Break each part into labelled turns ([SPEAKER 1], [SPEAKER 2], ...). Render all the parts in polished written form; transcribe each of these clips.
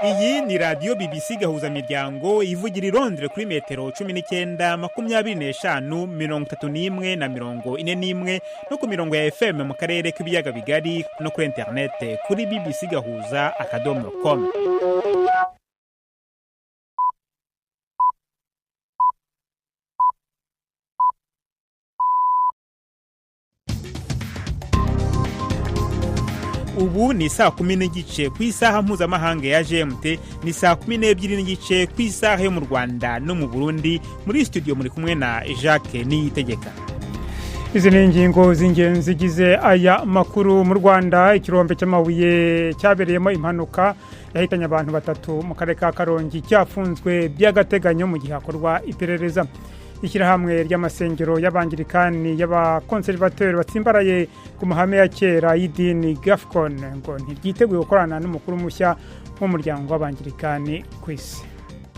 [SPEAKER 1] Iyi ni radio BBC gahuza miryango ivugira i Londres kuri metero 19 25 31 na 41 no ku mirongo ya FM mu karere k'ibiyaga bigari no kuri internet kuri bbcgahuza.com. Ubu ni saa 10 n'igice ku isaha mpuzamahanga ya GMT, ni saa 12 n'igice ku isaha yo mu Rwanda no mu Burundi. Muri studio muri kumwe na Jacques Niyitegeka.
[SPEAKER 2] Izi ni ingingo z'ingenzi zigize aya makuru. Mu Rwanda ikirombe cy'amabuye cyabereyemo impanuka yahitanye abantu 3 mu karere ka Karongi cyafunzwe by'agateganyo mu gihe hakorwa iperereza. Ishyirahamwe ry'amasengero y'abangirikani y'abakonservateri batsimbaraye ku mahame ya kera y'idini Gafcon ngo ntiryiteguye gukorana n'umukuru mushya w'umuryango w'abangirikani ku isi.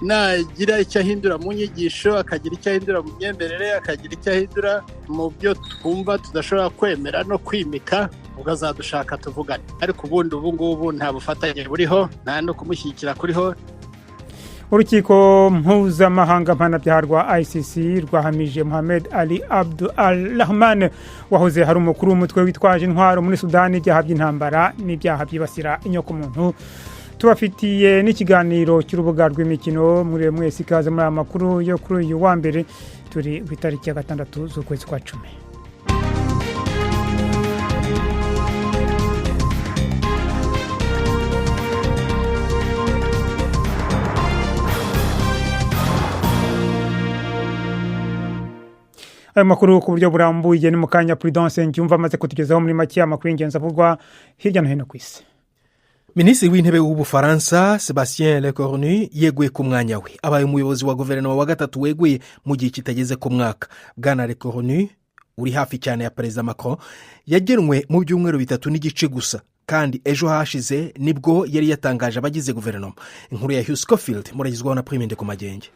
[SPEAKER 3] Nagira icyo ahindura mu nyigisho, akagira icyo ahindura mu myemerere, akagira icyo ahindura mu byo twumva tudashobora kwemera no kwimika, ugazadushaka tuvugane. Ariko ubundi ubu ngubu nta bufatanye buriho, nta no kumushyigikira kuriho.
[SPEAKER 2] Urukiko mpuzamahanga mpanabyaha rwa ICC rwahamije Mohamed Ali Abdu Al-Rahman wahoze hari umukuru w'umutwe witwaje intwaro muri Sudani ibyaha by'intambara n'ibyaha byibasira inyokomuntu. Tubafitiye n'ikiganiro cy'urubuga rw'imikino muri mwese ikaze muri amakuru yo kuri uyu wa mbere turi ku itariki ya 6 z'ukwezi kwa 10. Ayo makuru ku buryo burambuye ni mukanya Prudence Njumva amaze kutugezaho muri make amakuru y'ingenzi avugwa hirya no hino ku isi.
[SPEAKER 4] Minisitiri w'intebe w'Ubufaransa Sébastien Lecornu yeguye ku mwanya we, abaye umuyobozi wa guverinoma wa gatatu weguye mu gihe kitageze ku mwaka. Bwana Lecornu uri hafi cyane ya Perezida Macron yagenwe mu byumweru 3 n'igice gusa, kandi ejo hashize nibwo yari yatangaje abagize guverinoma. Inkuru ya Hugh Schofield muragizwaho na Prime Ndekumagenge.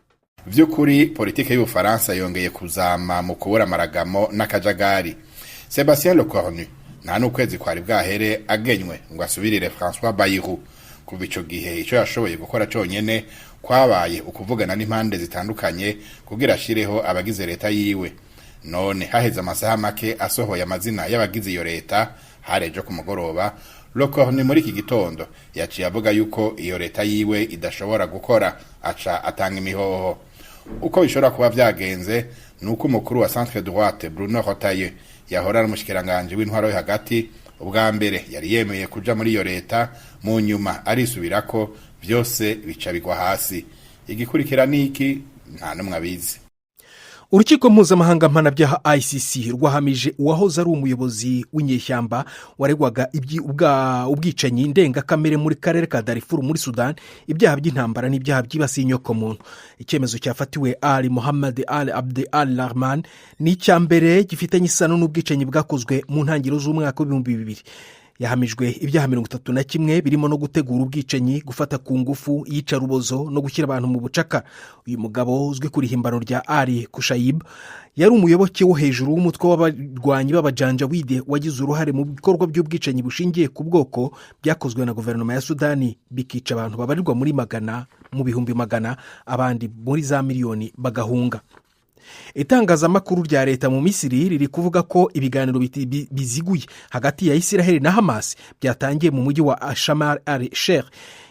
[SPEAKER 5] Vyukuri politike y'Ubufaransa yongeye kuzama mu kubura amaragamo n'akajagari. Sébastien Lecornu nta n'ukwezi kwari bwahere agenywe ngo asubirire François Bayrou. Kuva ico gihe ico yashoboye gukora cyonyene kwabaye ukuvugana n'impande zitandukanye kugira ashireho abagize leta yiwe. None haheze amasaha make asohoye amazina y'abagize iyo leta harejo ku mugoroba. Lecornu muri iki gitondo yaciye avuga yuko iyo leta yiwe idashobora gukora, aca atanga imihoho. Uko bishobora kuba byagenze nuko umukuru wa centre droite Bruno Retailleau yahora n'umushikiranganje w'intwaro yo hagati ubwa mbere yari yemeye kuja muri iyo leta, mu nyuma arisubirako byose bica bigwa hasi. Igikurikira niki nta numwe abizi.
[SPEAKER 4] Urukiko mpuzamahanga mpanabyaha ICC rwahamije uwahoze ari umuyobozi w'inyeshyamba waregwaga ubwicanyi ndengakamere muri karere ka Darfur muri Sudan, ibyaha by'intambara n'ibyaha byibasiye inyokomuntu. Icyemezo cyafatiwe Ali Mohamed Ali Abd Al-Rahman ni icyambere gifitanye isano n'ubwicanyi bwakozwe mu ntangiriro z'umwaka wa 2000. Yahamijwe ibyaha 31 birimo no gutegura ubwicanyi, gufata ku ngufu, iyicarubozo no gushyira abantu mu bucaka. Uyu mugabo uzwi kuri himbano rya Ali Kushayib yari umuyoboke wo hejuru w'umutwe w'abarwanyi b'abajanjawide wagize uruhare mu bikorwa by'ubwicanyi bushingiye ku bwoko byakozwe na guverinoma ya Sudani, bikica abantu babarirwa muri magana, mu bihumbi magana, abandi muri za miliyoni bagahunga. Itangazamakuru rya leta mu Misiri riri kuvuga ko ibiganiro biziguye hagati ya Israel na Hamas byatangiye mu mujyi wa Sharm el-Sheikh.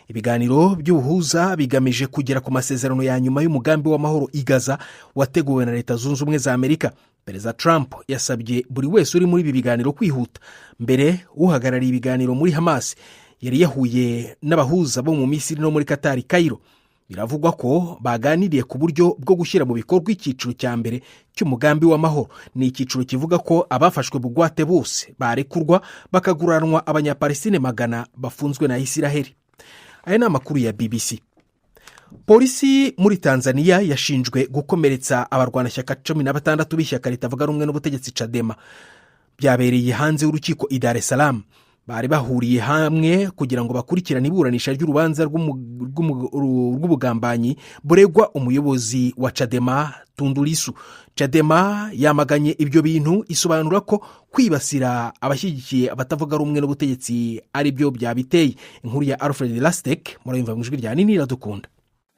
[SPEAKER 4] Ibiganiro by'ubuhuza bigamije kugera ku masezerano ya nyuma y'umugambi w'amahoro i Gaza wateguwe na Leta Zunze Ubumwe za Amerika. Perezida Trump yasabye buri wese uri muri ibi biganiro kwihuta. Mbere uhagarariye ibiganiro muri Hamas yari yahuye n'abahuza bo mu Misiri no muri Qatar, Cairo. Biravugwa ko baganiriye ku buryo bwo gushyira mu bikorwa icyiciro cya mbere cy'umugambi w'amahoro. Ni icyiciro kivuga ko abafashwe bugwate bose barekurwa bakaguranwa abanyapalestine magana bafunzwe na Isiraheli. Aya ni amakuru ya BBC. Polisi muri Tanzania yashinjwe gukomeretsa abarwanashyaka 16 b'ishyaka ritavuga rumwe n'ubutegetsi Chadema. Byabereye hanze y'urukiko i Dar es Salaam. bari bahuriye hamwe kugira ngo bakurikirane iburanisha ry'urubanza rw'ubugambanyi buregwa umuyobozi wa Chadema Tundu Lissu. Chadema yamaganye ibyo bintu, isobanura ko kwibasira abashyigikiye abatavuga rumwe n'ubutegetsi ari byo byabiteye. Inkuru ya Alfred Lastek murayumva mu ijwi rya Nini Iradukunda.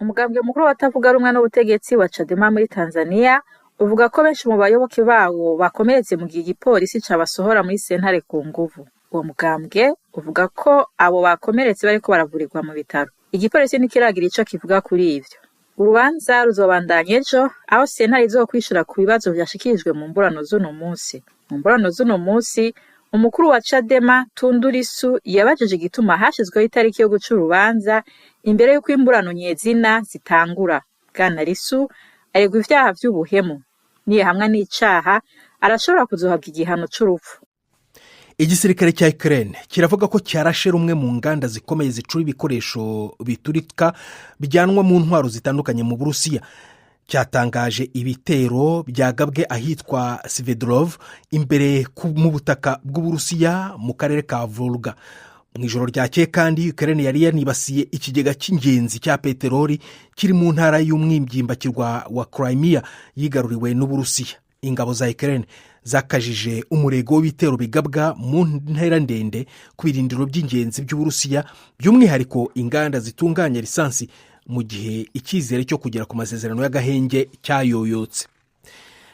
[SPEAKER 6] Umugambwe mukuru w'abatavuga rumwe n'ubutegetsi wa Chadema muri Tanzania uvuga ko benshi mu bayoboke bawo bakomeretse mu gihe igipolisi cabasohora muri sentare ku nguvu. Uwo mugambwe uvuga ko abo bakomeretse bariko baravurirwa mu bitaro. Igipolisi ntikiragira ico kivuga kuri ivyo. Urubanza ruzobandanya ejo aho sentare izokwishura ku bibazo vyashikirijwe mu mburano z'uno munsi. Mu mburano z'uno munsi umukuru wa Chadema Tundu Lissu yabajije igituma hashizweho itariki yo guca urubanza imbere y'uko imburano nyezina zitangura. Bwana Lissu aregwa ivyaha vy'ubuhemu, niye hamwe n'icaha arashobora kuzohabwa igihano c'urupfu.
[SPEAKER 4] Igisirikare cya Ukraine kiravuga ko cyarashe rumwe mu nganda zikomeye zicura ibikoresho biturika bijyanwa mu ntwaro zitandukanye mu Burusiya. Cyatangaje ibitero byagabwe ahitwa Svedrov imbere mu butaka bw'Uburusiya mu karere ka Volga. Mu ijoro ryakeye kandi Ukraine yari yanibasiye ikigega cy'ingenzi cya peteroli kiri mu ntara y'umwimyimbakirwa wa Crimea yigaruriwe n'Uburusiya. Ingabo za Ukraine zakajije umurego w'ibitero bigabwa mu ntera ndende ku birindiro by'ingenzi by'Uburusiya, by'umwihariko inganda zitunganya lisansi, mu gihe icyizere cyo kugera ku masezerano y'agahenge cyayoyotse.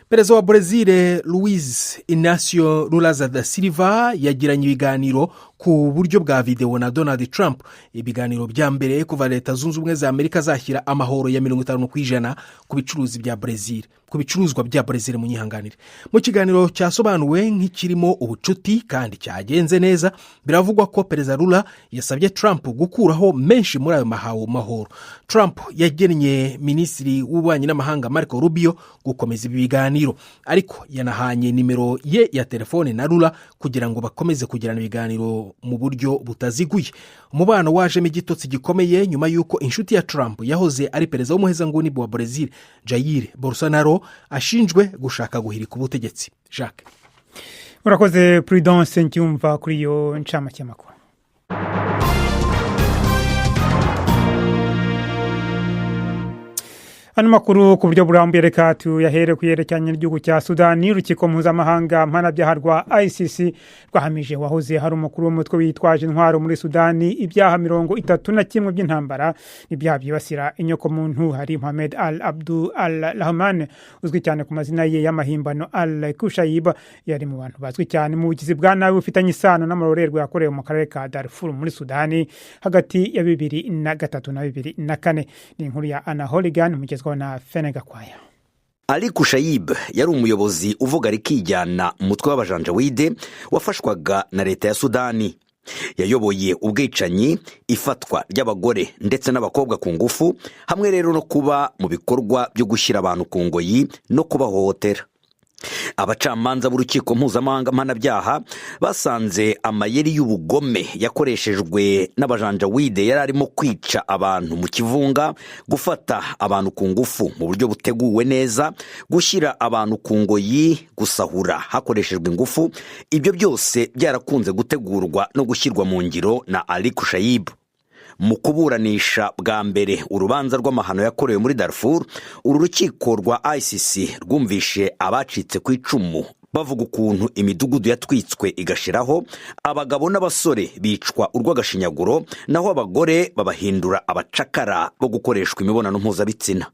[SPEAKER 4] Perezida wa Brazil Luiz Inácio Lula da Silva yagiranye ibiganiro ku buryo bwa video na Donald Trump. Ibiganiro bya mbere kuva Leta Zunze Ubumwe za Amerika zashyira amahoro ya 50% ku bicuruzi bya Brazil, ku bicuruzwa bya Brazil mu nyihanganire. Mu kiganiro cyasobanuwe nk'ikirimo ubucuti kandi cyagenze neza, biravugwa ko Perezida Lula yasabye Trump gukuraho menshi muri ayo mahoro. Trump yagennye Minisitiri w'Ububanyi n'Amahanga Marco Rubio gukomeza ibi biganiro, ariko yanahanye nimero ye ya telefone na Lula kugira ngo bakomeze kugirana ibiganiro mu buryo butaziguye. Umubano wajemo igitotsi gikomeye nyuma y'uko inshuti ya Trump yahoze ari perezida w'umuhezanguni wa Brazil Jair Bolsonaro ashinjwe gushaka guhirika ubutegetsi. Jacques
[SPEAKER 2] urakoze Prudence Ncyumva kuri iyo ncamake y'amakuru. Ano makuru ku buryo burambuye reka tuyahere kuyerekanye n'igihugu cya Sudani. Urukiko mpuzamahanga mpanabyaha rwa ICC rwahamije wahoze hari umukuru w'umutwe witwaje intwaro muri Sudani ibyaha 31 by'intambara n'ibyaha byibasira inyoko muntu. Hari Mohamed Al Abdu Al Rahman uzwi cyane ku mazina ye y'amahimbano Al Kushayib, yari mu bantu bazwi cyane mu bugizi bwa nabi bufitanye isano n'amarorerwa yakorewe mu karere ka Darfur muri Sudani hagati ya 2003 na 2004. Ni inkuru ya Anna Holigan mugezweho na Fenega Kwaya.
[SPEAKER 7] Ali Kushayib yari umuyobozi uvuga rikijyana umutwe w'abajanjawide wafashwaga na leta ya Sudani. Yayoboye ubwicanyi, ifatwa ry'abagore ndetse n'abakobwa ku ngufu, hamwe rero no kuba mu bikorwa byo gushyira abantu ku ngoyi no kubahohotera. Abacamanza b'urukiko mpuzamahanga mpanabyaha basanze amayeri y'ubugome yakoreshejwe n'abajanjawide yari arimo kwica abantu mu kivunga, gufata abantu ku ngufu mu buryo buteguwe neza, gushyira abantu ku ngoyi, gusahura hakoreshejwe ingufu. Ibyo byose byarakunze gutegurwa no gushyirwa mu ngiro na Ali Kushayib. Mu kuburanisha bwa mbere urubanza rw'amahano yakorewe muri Darfur, uru rukiko rwa ICC rwumvishe abacitse ku icumu bavuga ukuntu imidugudu yatwitswe igashiraho, abagabo n'abasore bicwa urw'agashinyaguro, naho abagore babahindura abacakara bo gukoreshwa imibonano mpuzabitsina.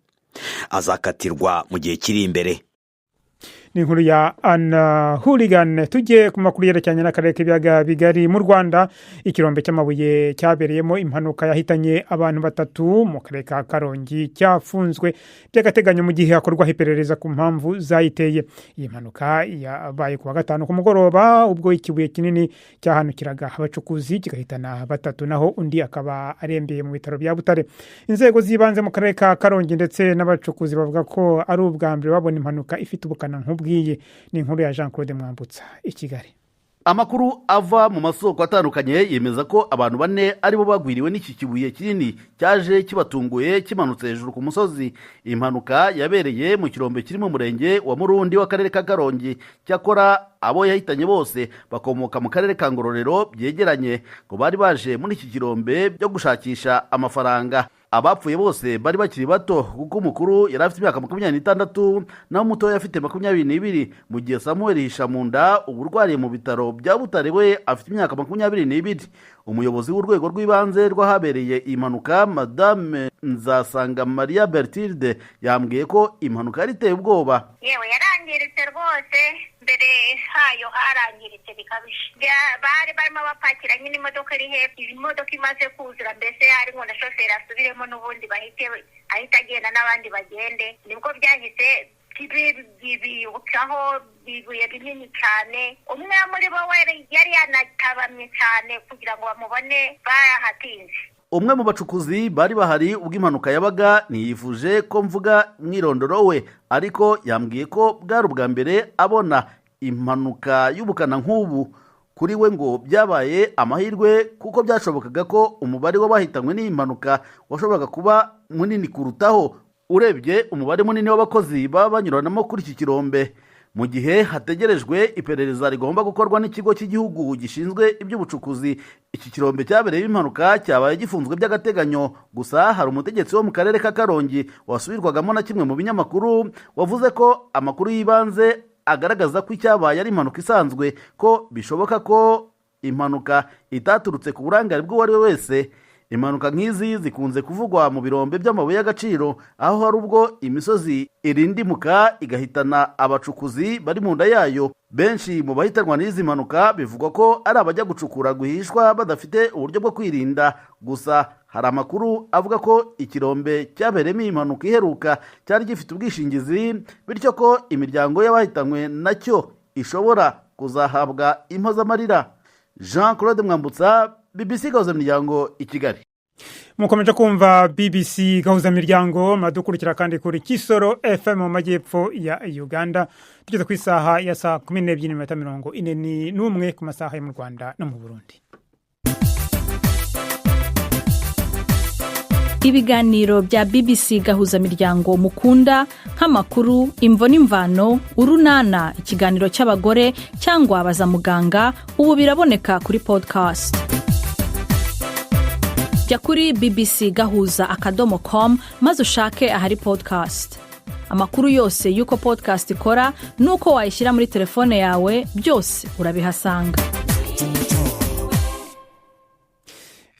[SPEAKER 7] Azakatirwa mu gihe kiri imbere.
[SPEAKER 2] Ni inkuru ya Anna Hooligan. Tujye ku makuru yerekeranye n'akarere k'ibiyaga bigari mu Rwanda. Ikirombe cy'amabuye cyabereyemo impanuka yahitanye abantu 3 mu karere ka Karongi cyafunzwe by'agateganyo mu gihe hakorwa iperereza ku mpamvu zayiteye. Iyi mpanuka yabaye ku wa gatanu ku mugoroba ubwo ikibuye kinini cyahanukiraga abacukuzi kigahitana 3, naho undi akaba arembeye mu bitaro bya Butare. Inzego zibanze mu karere ka Karongi ndetse n'abacukuzi bavuga ko ari ubwa mbere babona impanuka ifite ubukana nk'ubwiye. Ni inkuru ya Jean Claude Mwambutsa i Kigali.
[SPEAKER 8] Amakuru ava mu masoko atandukanye yemeza ko abantu 4 aribo bagwiriwe n'iki kibuye kinini cyaje kibatunguye kimanutse hejuru ku musozi. Impanuka yabereye mu kirombe kiri mu murenge wa Murundi w'akarere ka Karongi. Cyakora abo yahitanye bose bakomoka mu karere ka Ngororero byegeranye, ngo bari baje muri iki kirombe byo gushakisha amafaranga. Abapfuye bose bari bakiri bato kuko umukuru yari afite imyaka 26 naho mutoya afite 22, mu gihe Samuel Hishamunda uburwariye mu bitaro bya Butare we afite imyaka 22. Umuyobozi w'urwego rw'ibanze rwahabereye impanuka Madame Nzasanga Maria Bertilde yambwiye ko impanuka yari iteye ubwoba.
[SPEAKER 9] Yewe yarangiritse rwose, mbere hayo harangiritse bikabije. Bari barimo bapakira nyine imodoka iri hepfo, imodoka imaze kuzura, mbese hari ngo na shoferi asubiremo n'ubundi ahita agenda n'abandi bagende. Nibwo byahise bibukaho bibuye binini cyane. Umwe muri bo yari yanatabamye cyane kugira ngo bamubone bahatinze.
[SPEAKER 8] Umwe mu bacukuzi bari bahari ubwo impanuka yabaga ntiyifuje ko mvuga mwirondoro we, ariko yambwiye ko bwari ubwa mbere abona impanuka y'ubukana nk'ubu. Kuri we ngo byabaye amahirwe kuko byashobokaga ko umubare w'abahitanywe n'iyi mpanuka washoboraga kuba munini kurutaho, urebye umubare munini w'abakozi baba banyuranamo kuri iki kirombe. Mu gihe hategerejwe iperereza rigomba gukorwa n'ikigo cy'igihugu gishinzwe iby'ubucukuzi, iki kirombe cyabereye impanuka cyabaye gifunzwe by'agateganyo. Gusa hari umutegetsi wo mu karere ka Karongi wasubirwagamo na kimwe mu binyamakuru wavuze ko amakuru y'ibanze agaragaza ko icyabaye ari impanuka isanzwe, ko bishoboka ko impanuka itaturutse ku burangare bw'uwo ari we wese. Impanuka nk'izi zikunze kuvugwa mu birombe by'amabuye y'agaciro, aho hari ubwo imisozi irindimuka igahitana abacukuzi bari mu nda yayo. Benshi mu bahitanwa n'izi mpanuka bivugwa ko ari abajya gucukura guhishwa badafite uburyo bwo kwirinda. Gusa hari amakuru avuga ko ikirombe cyabereyemo iyi mpanuka iheruka cyari gifite ubwishingizi, bityo ko imiryango y'abahitanywe nacyo ishobora kuzahabwa impozamarira. Jean Claude Mwambutsa, BBC Gahuzamiryango i Kigali.
[SPEAKER 2] Mukomeje kumva BBC Gahuzamiryango, madukurikira kandi kuri Kisoro FM mu majyepfo ya Uganda. Tugeze ku isaha ya saa 12:41 ku masaha yo mu Rwanda no mu Burundi.
[SPEAKER 10] Ibiganiro bya BBC Gahuzamiryango mukunda nk'amakuru, imvo n'imvano, urunana, ikiganiro cy'abagore cyangwa baza muganga, ubu biraboneka kuri podcast. Jya kuri bbcgahuza.com maze ushake ahari podcast. Amakuru yose y'uko podcast ikora nuko wayishyira muri telefone yawe, byose urabihasanga.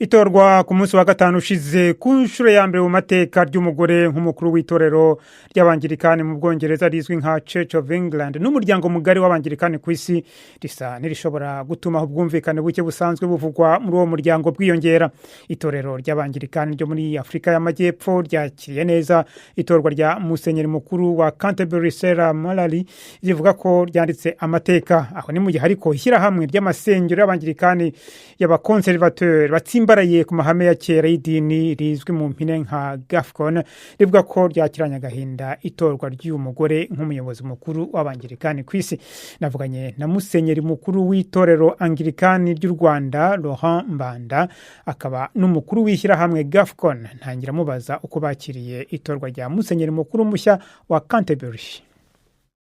[SPEAKER 2] Itorwa ku munsi wa gatanu ushize ku nshuro ya mbere mu mateka ry'umugore nk'umukuru w'itorero ry'abangirikani mu Bwongereza rizwi nka Church of England n'umuryango mugari w'abangirikani ku isi, risa nirishobora gutuma ubwumvikane buke busanzwe buvugwa muri uwo muryango bwiyongera. Itorero ry'abangirikani ryo muri Afrika y'Amajyepfo ryakiriye neza itorwa rya Musenyeri mukuru wa Canterbury Sarah Malali, rivuga ko ryanditse amateka. Aho ni mu gihe ariko ishyirahamwe ry'amasengero y'abangirikani y'abakonservateur batsimbaraye ku mahame ya kera y'idini rizwi mu mpine nka Gafcon rivuga ko ryakiranye agahinda itorwa ry'umugore nk'umuyobozi mukuru w'abangirikani ku isi. Navuganye na Musenyeri mukuru w'itorero Anglikani ry'u Rwanda Laurent Mbanda, akaba n'umukuru w'ishyirahamwe Gafcon. Ntangira mubaza uko bakiriye itorwa rya Musenyeri mukuru mushya wa Canterbury.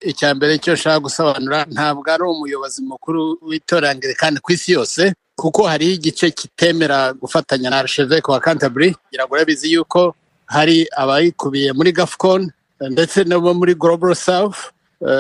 [SPEAKER 3] Icyambere cyo shaka gusobanura, ntabwo ari umuyobozi mukuru w'itorero Anglikani ku isi yose, kuko hari igice kitemera gufatanya na Archevêque wa Canterbury. Iragoye bizi yuko hari abayikubiye muri Gafcon ndetse no muri Global South,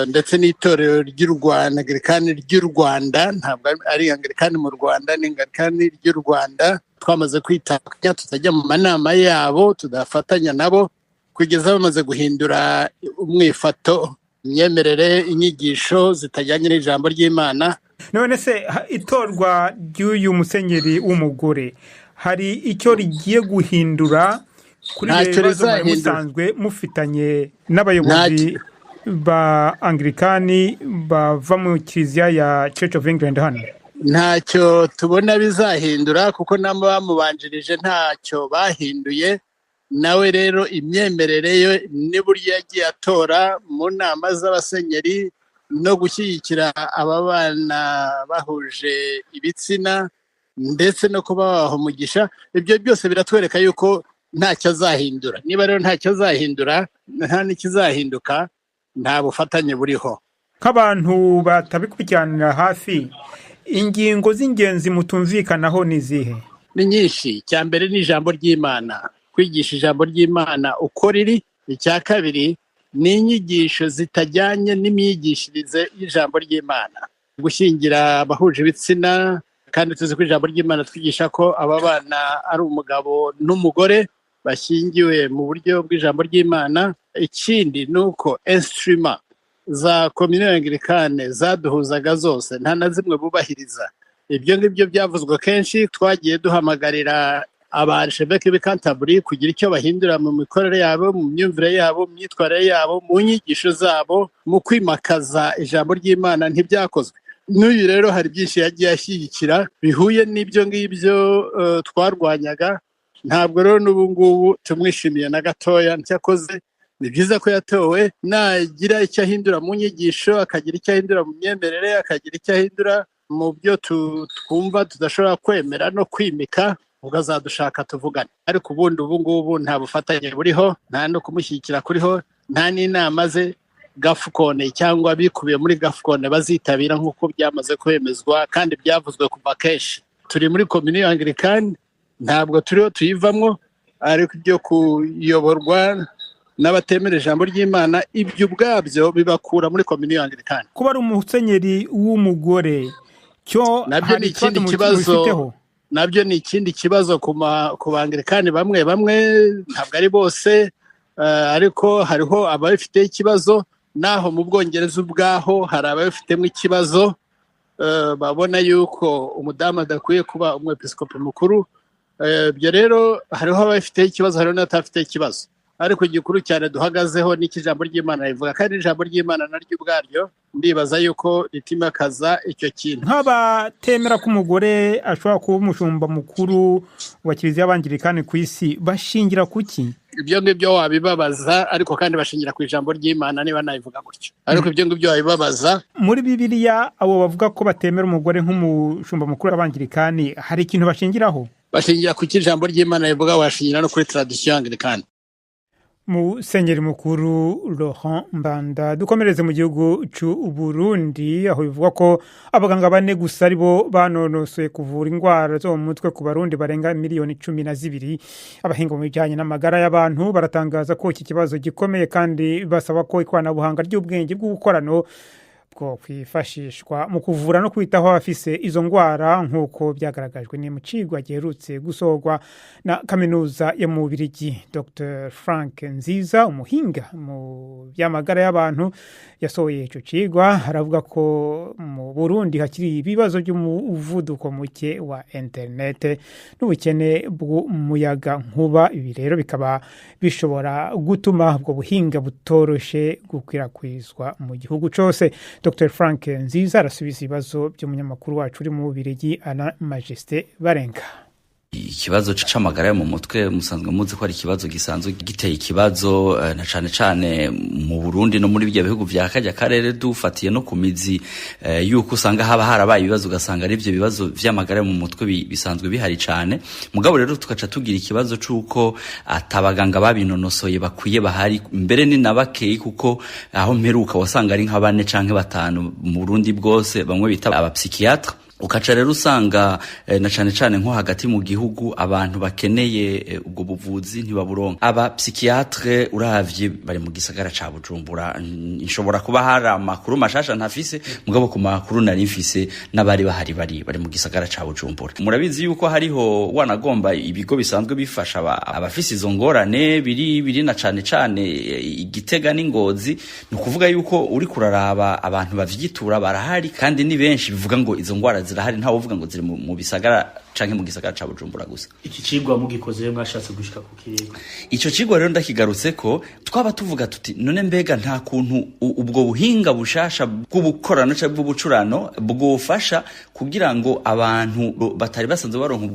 [SPEAKER 3] ndetse n'itorero ry'u Rwanda Anglikani ry'u Rwanda. Ntabwo ari Anglikani mu Rwanda, ni Anglikani ry'u Rwanda. Twamaze kwitaka tutajya mu manama yabo, tudafatanya nabo kugeza bamaze guhindura umwifato, imyemerere, inyigisho zitajyanye n'ijambo ry'Imana.
[SPEAKER 2] None se itorwa ry'uyu musenyeri w'umugore hari icyo rigiye guhindura kuri ibibazo musanzwe mufitanye n'abayobozi ba Anglikani bava mu kiliziya ya Church of England hano?
[SPEAKER 3] Ntacyo tubona bizahindura kuko nabo bamubanjirije ntacyo bahinduye. Nawe rero imyemerere yo n'uburyo yagiye atora mu nama z'abasenyeri no gushyigikira aba bana bahuje ibitsina ndetse no kuba babaha umugisha. Ibyo byose biratwereka yuko ntacyo azahindura. Niba rero ntacyo azahindura, nta n'ikizahinduka, nta bufatanye buriho.
[SPEAKER 2] Nk'abantu batabikurikiranira hafi, ingingo z'ingenzi mutumvikanaho ni izihe?
[SPEAKER 3] Ni nyinshi. Icya mbere ni ijambo ry'Imana, kwigisha ijambo ry'Imana uko riri. Icya kabiri ni inyigisho zitajyanye n'imyigishirize y'ijambo ry'Imana, gushyingira abahuje ibitsina, kandi tuzi ko ijambo ry'Imana twigisha ko aba bana ari umugabo n'umugore bashyingiwe mu buryo bw'ijambo ry'Imana. Ikindi ni uko instrument za kominiyo anglikane zaduhuzaga zose nta na zimwe bubahiriza. Ibyo ngibyo byavuzwe kenshi. Twagiye duhamagarira abashebeke b'i Canterbury kugira icyo bahindura mu mikorere yabo, mu myumvire yabo, mu myitwarire yabo, mu nyigisho zabo, mu kwimakaza ijambo ry'Imana. Ntibyakozwe. N'uyu rero hari byinshi yagiye ashyigikira bihuye n'ibyo ngibyo twarwanyaga. Ntabwo rero n'ubu ngubu tumwishimiye na gatoya. Cyakoze ni byiza ko yatowe, nagira icyo ahindura mu nyigisho, akagira icyo ahindura mu myemerere, akagira icyo ahindura mu byo twumva tudashobora kwemera no kwimika, ubwo azadushaka tuvugane. Ariko ubundi ubu ngubu nta bufatanye buriho, nta no kumushyigikira kuriho, nta n'inama ze Gafukone cyangwa bikubiye muri Gafukone bazitabira nk'uko byamaze kwemezwa kandi byavuzwe kuva kenshi. Turi muri kominiyo anglikane, ntabwo turiho tuyivamwo, ariko ibyo kuyoborwa n'abatemera ijambo ry'Imana, ibyo ubwabyo bibakura muri kominiyo anglikane.
[SPEAKER 2] Kuba ari umusenyeri w'umugore cyo
[SPEAKER 3] nabyo ni ikindi kibazo. Nabyo ni ikindi kibazo ku banglikani bamwe bamwe, ntabwo ari bose, ariko hariho ababifite ikibazo. Naho mu Bwongereza ubwaho hari ababifitemo ikibazo, babona yuko umudamu adakwiye kuba umwepiskopi mukuru. Ibyo rero hariho ababifite ikibazo, hariho n'abatafite ikibazo. Ariko igikuru cyane duhagazeho ni ijambo ry'Imana rivuga, kandi ijambo ry'Imana naryo ubwaryo ndibaza yuko ritimakaza icyo kintu.
[SPEAKER 2] Nk'abatemera ko umugore ashobora kuba umushumba mukuru wa Kiliziya y'Abangilikani ku isi, bashingira kuki?
[SPEAKER 3] Ibyo ngibyo wabibabaza, ariko kandi bashingira ku ijambo ry'Imana, niba nabivuga gutyo. Ariko ibyo ngibyo wabibabaza.
[SPEAKER 2] Muri Bibiliya abo bavuga ko batemera umugore nk'umushumba mukuru w'Abangilikani, hari ikintu bashingiraho?
[SPEAKER 3] Bashingira ku ijambo ry'Imana rivuga, washingira no kuri tradition anglikane.
[SPEAKER 2] Musenyeri mukuru Laurent Mbanda. Dukomereze mu gihugu cy'u Burundi, aho bivuga ko abaganga 4 gusa aribo banonosoye kuvura indwara zo mu mutwe ku Barundi barenga miliyoni 12. Abahinga mu bijyanye n'amagara y'abantu baratangaza ko iki kibazo gikomeye, kandi basaba ko ikoranabuhanga ry'ubwenge bw'ubukorano bwo kwifashishwa mu kuvura no kwitaho abafise izo ndwara, nk'uko byagaragajwe ni mu cigwa giherutse gusorwa na kaminuza yo mu Bubiligi. Dr Frank Nziza, umuhinga mu by'amagara y'abantu, yasohoye ico cigwa. Aravuga ko mu Burundi hakiri ibibazo by'umuvuduko muke wa internet n'ubukene bw'umuyaga nkuba. Ibi rero bikaba bishobora gutuma ubwo buhinga butoroshe gukwirakwizwa mu gihugu cyose. Dr Frank Nziza arasubiza ibibazo by'umunyamakuru wacu uri mu Bubiligi, Ana Majesté Barenga.
[SPEAKER 11] Ikibazo c'amagara yo mu mutwe musanzwe muzi ko ari ikibazo gisanzwe giteye ikibazo na cane mu Burundi no muri bya bihugu vya kajya karere, dufatiye no ku mizi yuko usanga haba harabaye ibibazo, ugasanga ari byo bibazo vy'amagara yo mu mutwe bisanzwe bihari cane. Mugabo rero tukaca tugira ikibazo c'uko atabaganga babinonosoye bakwiye bahari, mbere ni nabakeye, kuko aho mperuka wasanga ari nka 4 canke 5 mu Burundi bwose, bamwe bita abapsychiatre. Ukaca rero usanga na cane nko hagati mu gihugu abantu bakeneye ubwo buvuzi ntibaburonka. Aba psychiatre uravye bari mu gisagara ca Bujumbura. Nshobora kuba hari amakuru mashasha ntafise, mugabo ku makuru nari mfise n'abari bahari bari mu gisagara ca Bujumbura. Murabizi yuko hariho wanagomba ibigo bisanzwe bifasha abafise izo ngorane biri na cane Igitega n'Ingozi. Ni kuvuga yuko uri kuraraba abantu bavyitura barahari, kandi ni benshi bivuga ngo izo ngwara zirahari, ntawo uvuga ngo ziri mu bisagara canke mu gisagara ca Bujumbura gusa.
[SPEAKER 12] Iki cigwa mugikoze mwashatse gushika ku kigo.
[SPEAKER 11] Ico cigwa rero ndakigarutse ko twaba tuvuga tuti none mbega nta kuntu ubwo buhinga bushasha bw'ubukorano cyangwa bw'ubucurano bwofasha kugira ngo abantu batari basanzwe baronka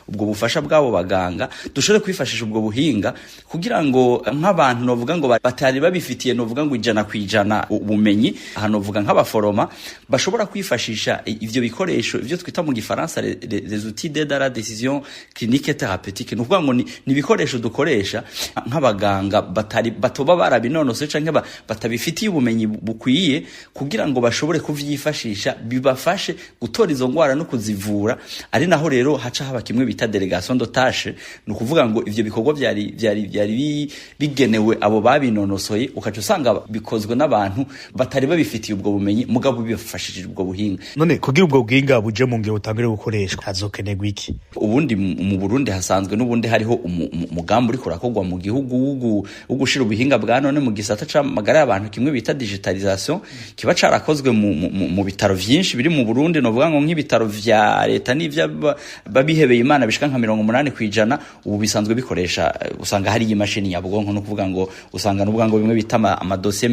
[SPEAKER 11] ubwo bufasha bwabo baganga dushobore kwifashisha ubwo buhinga kugira ngo nk'abantu novuga ngo batari babifitiye novuga ngo 100% ubumenyi aha novuga nk'abaforoma bashobora kwifashisha ivyo bikoresho ivyo twita mu gifaransa les outils d'aide à la décision clinique et thérapeutique novuga ngo ni ibikoresho dukoresha nk'abaganga batoba barabinonose canke batabifitiye ubumenyi bukwiye kugira ngo bashobore kuvyifashisha bibafashe gutora izo ngwara no kuzivura ari naho rero haca haba kimwe bita delegation de tâche no kuvuga ngo ivyo bikorwa byari bigenewe abo babinonosoye ukaca usanga bikozwe n'abantu batari babifitiye ubwo bumenyi mugabo bibafashije ubwo buhinga. None
[SPEAKER 12] kugira ubwo buhinga buje mu ngiro butangire gukoreshwa hazokenerwa iki?
[SPEAKER 11] Ubundi mu Burundi hasanzwe n'ubundi hariho umugambi uri kurakogwa mu gihugu ugushira ubuhinga bwa none mu gisata c'amagara y'abantu kimwe bita digitalisation kiba carakozwe mu bitaro vyinshi biri mu Burundi novuga ngo nk'ibitaro vya leta n'ivya babihebeye Imana bishika nka 80% ubu bisanzwe bikoresha usanga hari imashini nyabwonko no kuvuga ngo usanga n'ubwango bimwe bita amadosiye